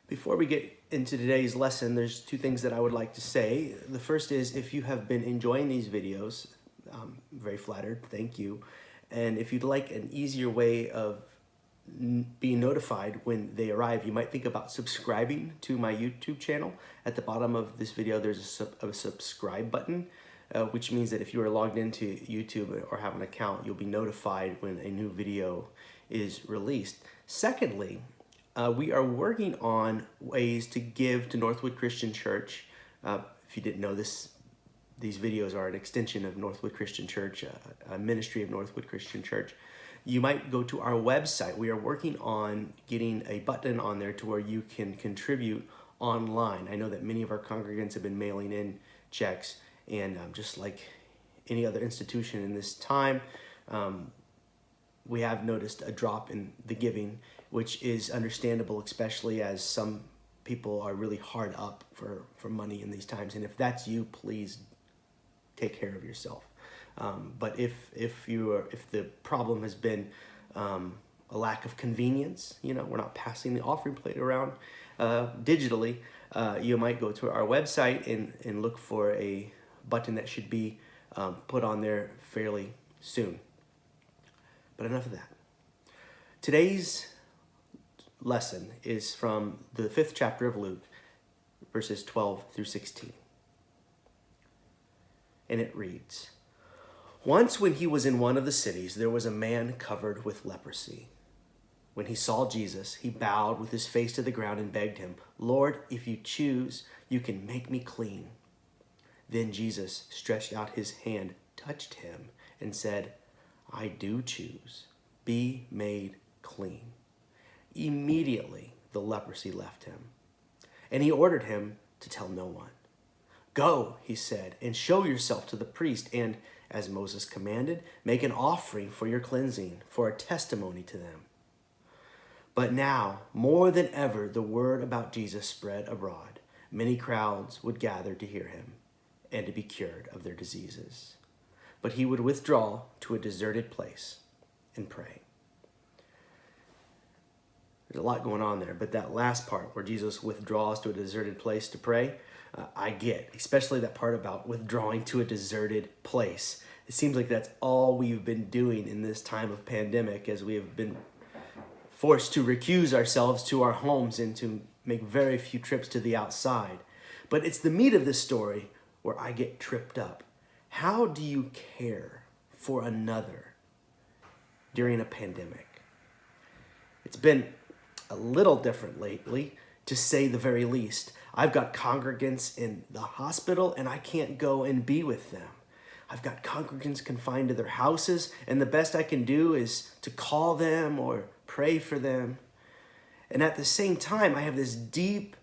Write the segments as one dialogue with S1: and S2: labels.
S1: Before we get into today's lesson, there's two things that I would like to say. The first is, if you have been enjoying these videos, I'm very flattered, thank you. And if you'd like an easier way of being notified when they arrive, you might think about subscribing to my YouTube channel. At the bottom of this video, there's a subscribe button, which means that if you are logged into YouTube or have an account, you'll be notified when a new video is released. Secondly, we are working on ways to give to Northwood Christian Church. If you didn't know this, these videos are an extension of Northwood Christian Church, a ministry of Northwood Christian Church. You might go to our website. We are working on getting a button on there to where you can contribute online. I know that many of our congregants have been mailing in checks, and just like any other institution in this time, we have noticed a drop in the giving, which is understandable, especially as some people are really hard up for money in these times. And if that's you, please take care of yourself. But if the problem has been a lack of convenience, we're not passing the offering plate around digitally, you might go to our website and look for a button that should be put on there fairly soon. But enough of that. Today's lesson is from the 5th chapter of Luke, verses 12 through 16. And it reads, "Once when he was in one of the cities, there was a man covered with leprosy. When he saw Jesus, he bowed with his face to the ground and begged him, 'Lord, if you choose, you can make me clean.' Then Jesus stretched out his hand, touched him, and said, 'I do choose. Be made clean.' Immediately the leprosy left him, and he ordered him to tell no one. 'Go,' he said, 'and show yourself to the priest, and, as Moses commanded, make an offering for your cleansing, for a testimony to them.' But now, more than ever, the word about Jesus spread abroad. Many crowds would gather to hear him and to be cured of their diseases. But he would withdraw to a deserted place and pray." There's a lot going on there, but that last part where Jesus withdraws to a deserted place to pray, I get, especially that part about withdrawing to a deserted place. It seems like that's all we've been doing in this time of pandemic, as we have been forced to recuse ourselves to our homes and to make very few trips to the outside. But it's the meat of this story where I get tripped up. How do you care for another during a pandemic? It's been a little different lately, to say the very least. I've got congregants in the hospital and I can't go and be with them. I've got congregants confined to their houses, and the best I can do is to call them or pray for them. And at the same time, I have this deep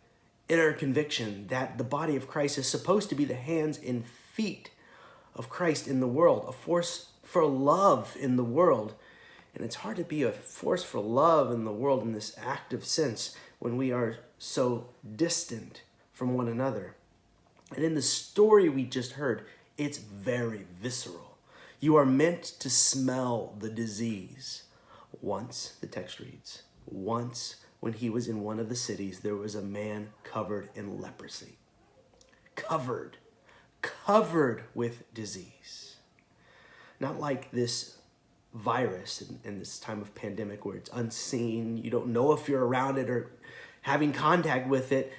S1: inner conviction that the body of Christ is supposed to be the hands and feet of Christ in the world, a force for love in the world. And it's hard to be a force for love in the world in this active sense when we are so distant from one another. And in the story we just heard, it's very visceral. You are meant to smell the disease. Once, the text reads, once when he was in one of the cities, there was a man covered in leprosy. Covered with disease. Not like this virus in this time of pandemic where it's unseen, you don't know if you're around it or having contact with it.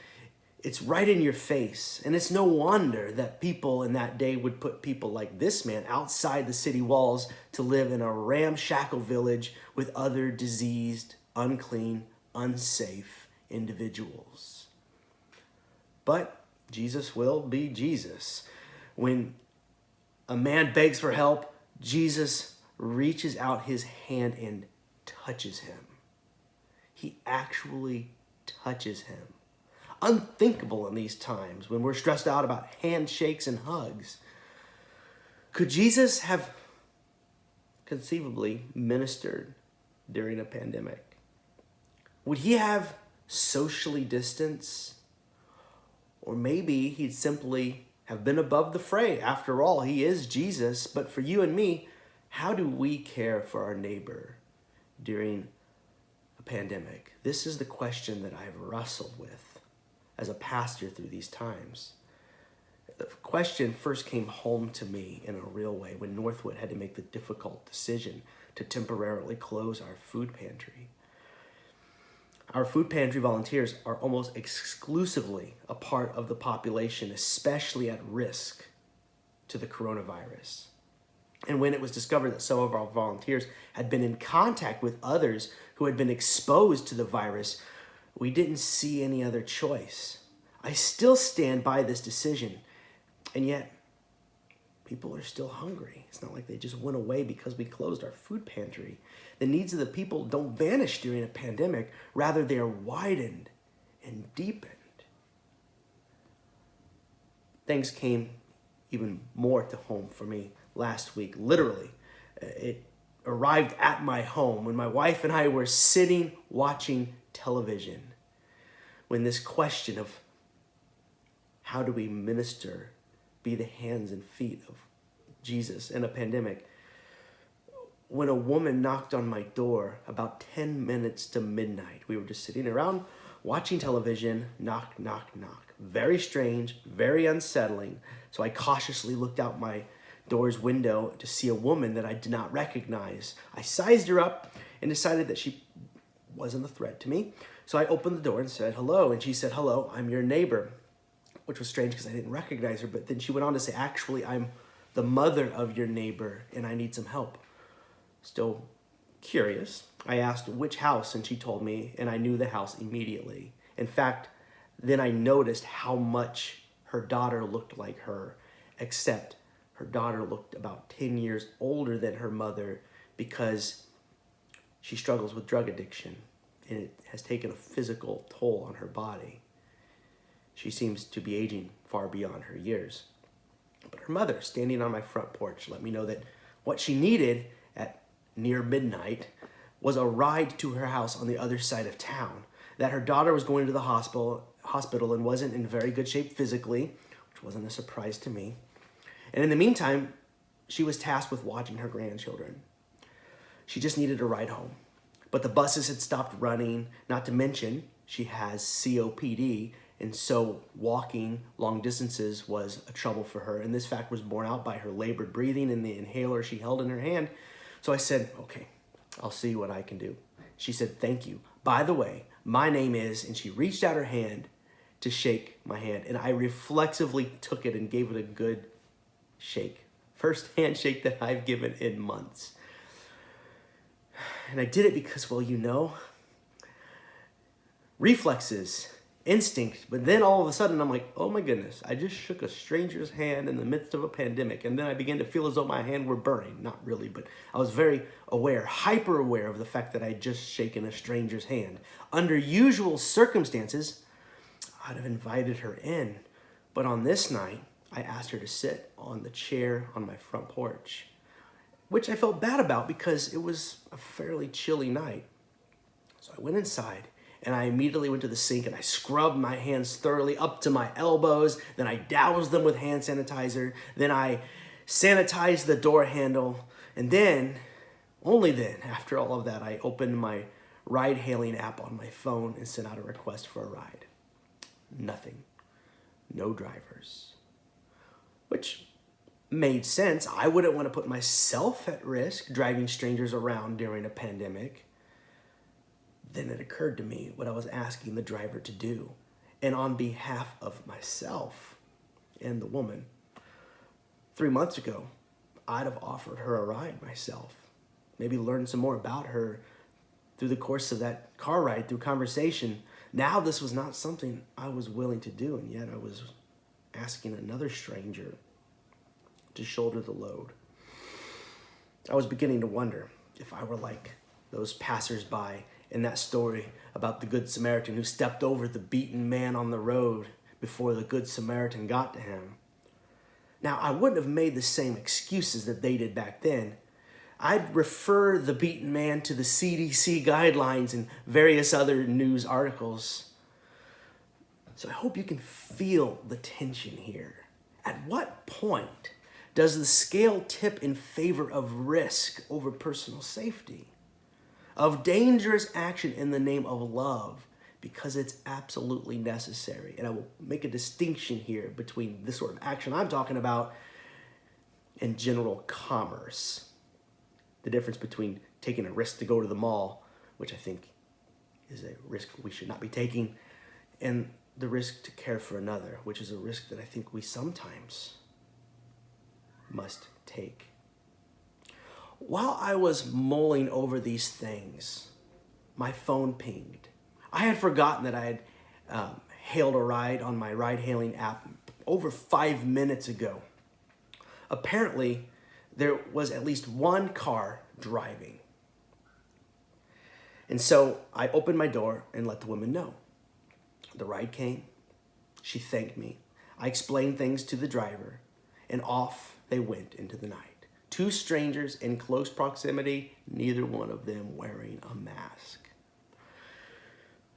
S1: It's right in your face. And it's no wonder that people in that day would put people like this man outside the city walls to live in a ramshackle village with other diseased, unclean, unsafe individuals. But Jesus will be Jesus. When a man begs for help, Jesus reaches out his hand and touches him. He actually touches him. Unthinkable in these times when we're stressed out about handshakes and hugs. Could Jesus have conceivably ministered during a pandemic? Would he have socially distanced? Or maybe he'd simply have been above the fray. After all, he is Jesus. But for you and me, how do we care for our neighbor during a pandemic? This is the question that I've wrestled with as a pastor through these times. The question first came home to me in a real way when Northwood had to make the difficult decision to temporarily close our food pantry. Our food pantry volunteers are almost exclusively a part of the population, especially at risk to the coronavirus. And when it was discovered that some of our volunteers had been in contact with others who had been exposed to the virus, we didn't see any other choice. I still stand by this decision, and yet people are still hungry. It's not like they just went away because we closed our food pantry. The needs of the people don't vanish during a pandemic. Rather, they are widened and deepened. Things came even more to home for me last week. Literally, it arrived at my home when my wife and I were sitting watching television, when this question of how do we minister, be the hands and feet of Jesus in a pandemic, when a woman knocked on my door about 10 minutes to midnight. We were just sitting around watching television. Knock, knock, knock. Very strange, very unsettling. So I cautiously looked out my door's window to see a woman that I did not recognize. I sized her up and decided that she wasn't a threat to me. So I opened the door and said, hello. And she said, hello, I'm your neighbor, which was strange because I didn't recognize her. But then she went on to say, actually, I'm the mother of your neighbor and I need some help. Still curious, I asked which house, and she told me, and I knew the house immediately. In fact, then I noticed how much her daughter looked like her, except her daughter looked about 10 years older than her mother because she struggles with drug addiction, and it has taken a physical toll on her body. She seems to be aging far beyond her years. But her mother, standing on my front porch, let me know that what she needed at near midnight was a ride to her house on the other side of town, that her daughter was going to the hospital and wasn't in very good shape physically, which wasn't a surprise to me. And in the meantime, she was tasked with watching her grandchildren. She just needed a ride home. But the buses had stopped running, not to mention she has COPD, and so walking long distances was a trouble for her. And this fact was borne out by her labored breathing and the inhaler she held in her hand. So I said, okay, I'll see what I can do. She said, thank you. By the way, my name is, and she reached out her hand to shake my hand. And I reflexively took it and gave it a good shake. First handshake that I've given in months. And I did it because, well, reflexes, instinct. But then all of a sudden I'm like, oh my goodness, I just shook a stranger's hand in the midst of a pandemic. And then I began to feel as though my hand were burning. Not really, but I was very aware, hyper aware of the fact that I had just shaken a stranger's hand. Under usual circumstances, I'd have invited her in. But on this night, I asked her to sit on the chair on my front porch, which I felt bad about because it was a fairly chilly night. So I went inside and I immediately went to the sink and I scrubbed my hands thoroughly up to my elbows. Then I doused them with hand sanitizer. Then I sanitized the door handle. And then, only then, after all of that, I opened my ride-hailing app on my phone and sent out a request for a ride. Nothing. No drivers. Which made sense. I wouldn't want to put myself at risk driving strangers around during a pandemic. Then it occurred to me what I was asking the driver to do. And on behalf of myself and the woman, 3 months ago, I'd have offered her a ride myself. Maybe learned some more about her through the course of that car ride, through conversation. Now this was not something I was willing to do, and yet I was asking another stranger to shoulder the load. I was beginning to wonder if I were like those passersby in that story about the Good Samaritan who stepped over the beaten man on the road before the Good Samaritan got to him. Now, I wouldn't have made the same excuses that they did back then. I'd refer the beaten man to the CDC guidelines and various other news articles. So I hope you can feel the tension here. At what point does the scale tip in favor of risk over personal safety? of dangerous action in the name of love, because it's absolutely necessary. And I will make a distinction here between this sort of action I'm talking about and general commerce. The difference between taking a risk to go to the mall, which I think is a risk we should not be taking, and the risk to care for another, which is a risk that I think we sometimes must take. While I was mulling over these things, my phone pinged. I had forgotten that I had hailed a ride on my ride-hailing app over 5 minutes ago. Apparently, there was at least one car driving. And so I opened my door and let the woman know. The ride came. She thanked me. I explained things to the driver, and off they went into the night. Two strangers in close proximity, neither one of them wearing a mask.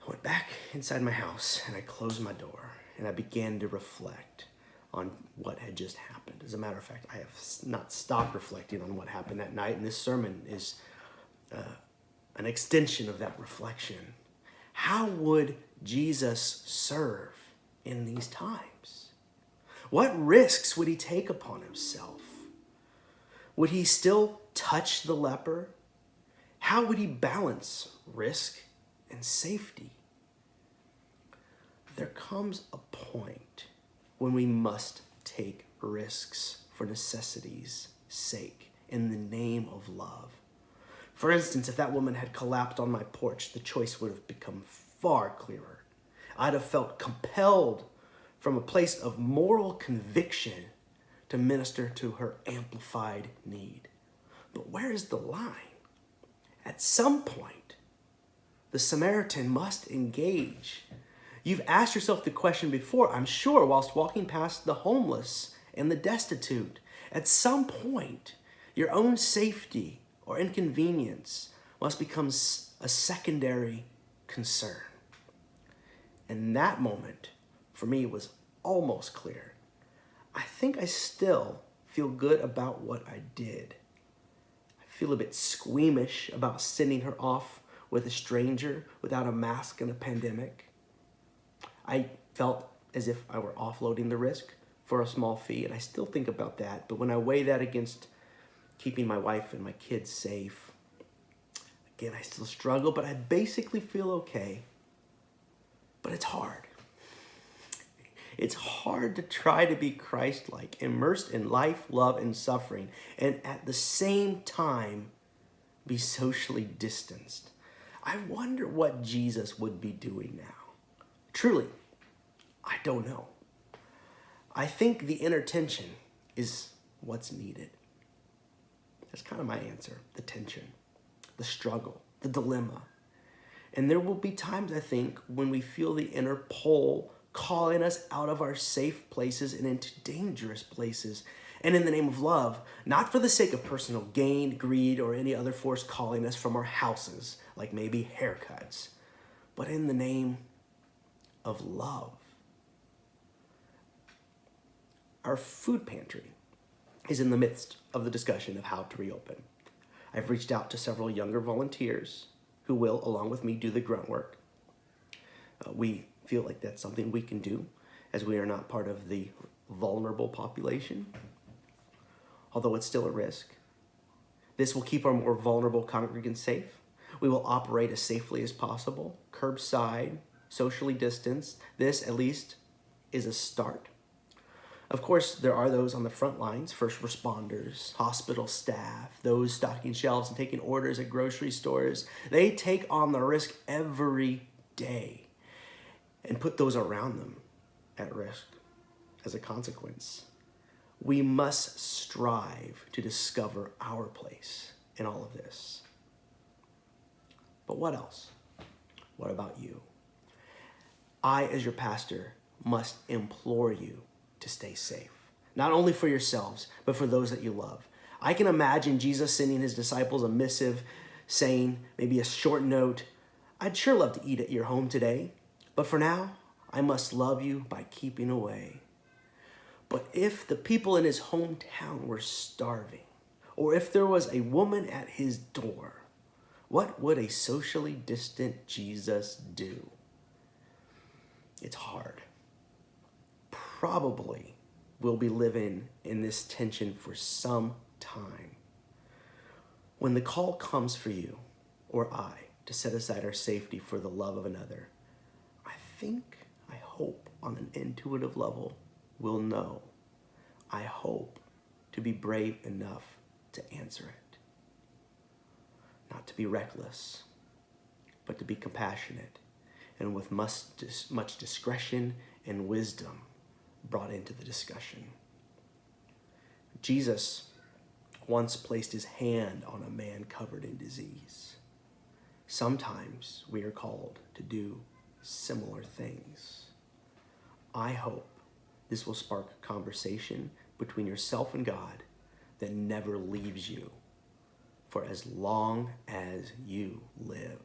S1: I went back inside my house and I closed my door and I began to reflect on what had just happened. As a matter of fact, I have not stopped reflecting on what happened that night, and this sermon is an extension of that reflection. How would Jesus serve in these times? What risks would he take upon himself? Would he still touch the leper? How would he balance risk and safety? There comes a point when we must take risks for necessity's sake in the name of love. For instance, if that woman had collapsed on my porch, the choice would have become far clearer. I'd have felt compelled from a place of moral conviction to minister to her amplified need. But where is the line? At some point, the Samaritan must engage. You've asked yourself the question before, I'm sure, whilst walking past the homeless and the destitute. At some point, your own safety or inconvenience must become a secondary concern. And that moment, for me, was almost clear. I think I still feel good about what I did. I feel a bit squeamish about sending her off with a stranger without a mask in a pandemic. I felt as if I were offloading the risk for a small fee, and I still think about that. But when I weigh that against keeping my wife and my kids safe, again, I still struggle, but I basically feel okay. But it's hard. It's hard to try to be Christ-like, immersed in life, love, and suffering, and at the same time be socially distanced. I wonder what Jesus would be doing now. Truly, I don't know. I think the inner tension is what's needed. That's kind of my answer. The tension, the struggle, the dilemma. And there will be times, I think, when we feel the inner pull calling us out of our safe places and into dangerous places. And in the name of love, not for the sake of personal gain, greed, or any other force calling us from our houses, like maybe haircuts, but in the name of love. Our food pantry is in the midst of the discussion of how to reopen. I've reached out to several younger volunteers who will, along with me, do the grunt work. We feel like that's something we can do, as we are not part of the vulnerable population, although it's still a risk. This will keep our more vulnerable congregants safe. We will operate as safely as possible, curbside, socially distanced. This, at least, is a start. Of course, there are those on the front lines, first responders, hospital staff, those stocking shelves and taking orders at grocery stores. They take on the risk every day and put those around them at risk as a consequence. We must strive to discover our place in all of this. But what else? What about you? I, as your pastor, must implore you to stay safe, not only for yourselves, but for those that you love. I can imagine Jesus sending his disciples a missive saying, maybe a short note, I'd sure love to eat at your home today, but for now, I must love you by keeping away. But if the people in his hometown were starving, or if there was a woman at his door, What would a socially distant Jesus do? It's hard. Probably we'll be living in this tension for some time. When the call comes for you or I to set aside our safety for the love of another, I hope on an intuitive level we'll know. I hope to be brave enough to answer it. Not to be reckless, but to be compassionate and with much discretion and wisdom brought into the discussion. Jesus once placed his hand on a man covered in disease. Sometimes we are called to do similar things. I hope this will spark a conversation between yourself and God that never leaves you for as long as you live.